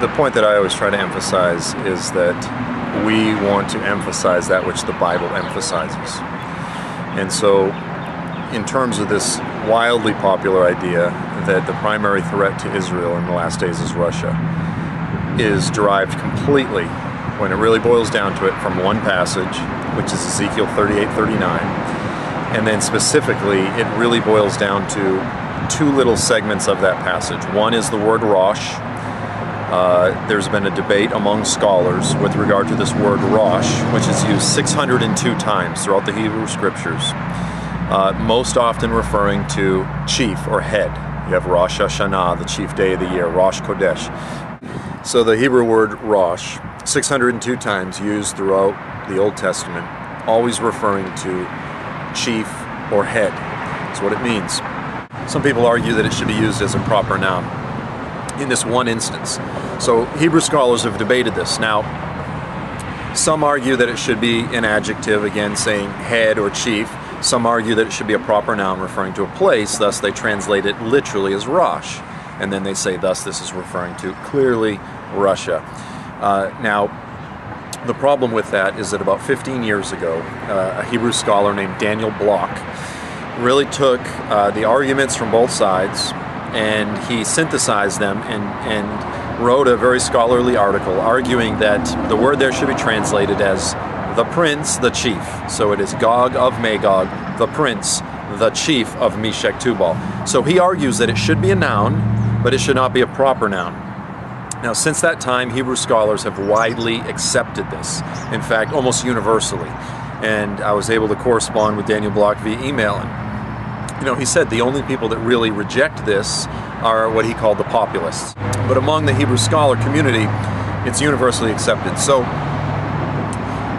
the point that I always try to emphasize is that we want to emphasize that which the Bible emphasizes. And so, in terms of this wildly popular idea that the primary threat to Israel in the last days is Russia, is derived completely, when it really boils down to it, from one passage, which is Ezekiel 38:39, and then specifically it really boils down to two little segments of that passage. One is the word Rosh. There's been a debate among scholars with regard to this word Rosh, which is used 602 times throughout the Hebrew Scriptures, most often referring to chief or head. You have Rosh Hashanah, the chief day of the year, Rosh Kodesh. So the Hebrew word Rosh, 602 times used throughout the Old Testament, always referring to chief or head. That's what it means. Some people argue that it should be used as a proper noun in this one instance. So Hebrew scholars have debated this. Now, some argue that it should be an adjective, again saying head or chief. Some argue that it should be a proper noun referring to a place, thus they translate it literally as Rosh. And then they say, thus this is referring to clearly Russia. Now, the problem with that is that about 15 years ago, a Hebrew scholar named Daniel Block really took the arguments from both sides and he synthesized them and wrote a very scholarly article arguing that the word there should be translated as the prince, the chief. So it is Gog of Magog, the prince, the chief of Meshech Tubal. So he argues that it should be a noun, but it should not be a proper noun. Now, since that time, Hebrew scholars have widely accepted this, in fact, almost universally. And I was able to correspond with Daniel Block via email. And, he said the only people that really reject this are what he called the populists. But among the Hebrew scholar community, it's universally accepted. So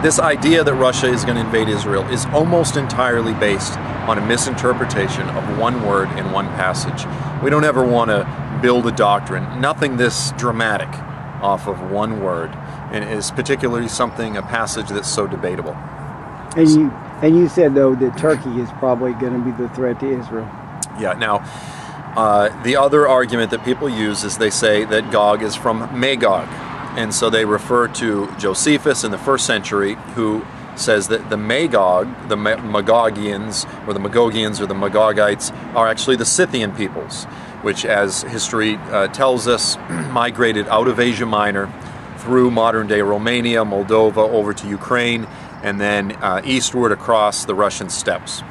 this idea that Russia is going to invade Israel is almost entirely based on a misinterpretation of one word in one passage. We don't ever want to build a doctrine, nothing this dramatic, off of one word, and is particularly a passage that's so debatable. And you said, though, that Turkey is probably going to be the threat to Israel. Yeah, now, the other argument that people use is they say that Gog is from Magog, and so they refer to Josephus in the 1st century, who says that the Magog, the Magogians, or the Magogians, or the Magogites, are actually the Scythian peoples, which, as history tells us, migrated out of Asia Minor through modern-day Romania, Moldova, over to Ukraine, and then eastward across the Russian steppes.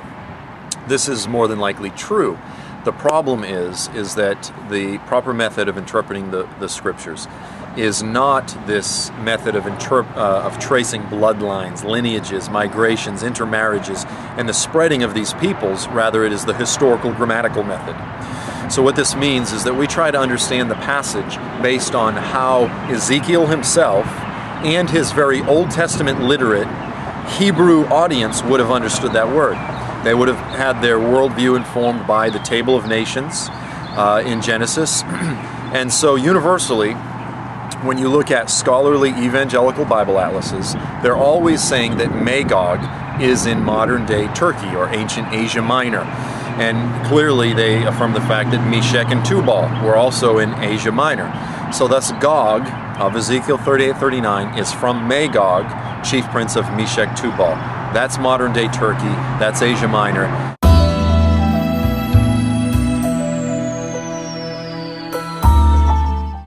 This is more than likely true. The problem is that the proper method of interpreting the scriptures is not this method of tracing bloodlines, lineages, migrations, intermarriages, and the spreading of these peoples. Rather, it is the historical grammatical method. So what this means is that we try to understand the passage based on how Ezekiel himself and his very Old Testament literate Hebrew audience would have understood that word. They would have had their worldview informed by the Table of Nations in Genesis. And so universally, when you look at scholarly evangelical Bible atlases, they're always saying that Magog is in modern-day Turkey or ancient Asia Minor. And clearly they affirm the fact that Meshech and Tubal were also in Asia Minor. So thus Gog of Ezekiel 38:39 is from Magog, chief prince of Meshech Tubal. That's modern-day Turkey, that's Asia Minor,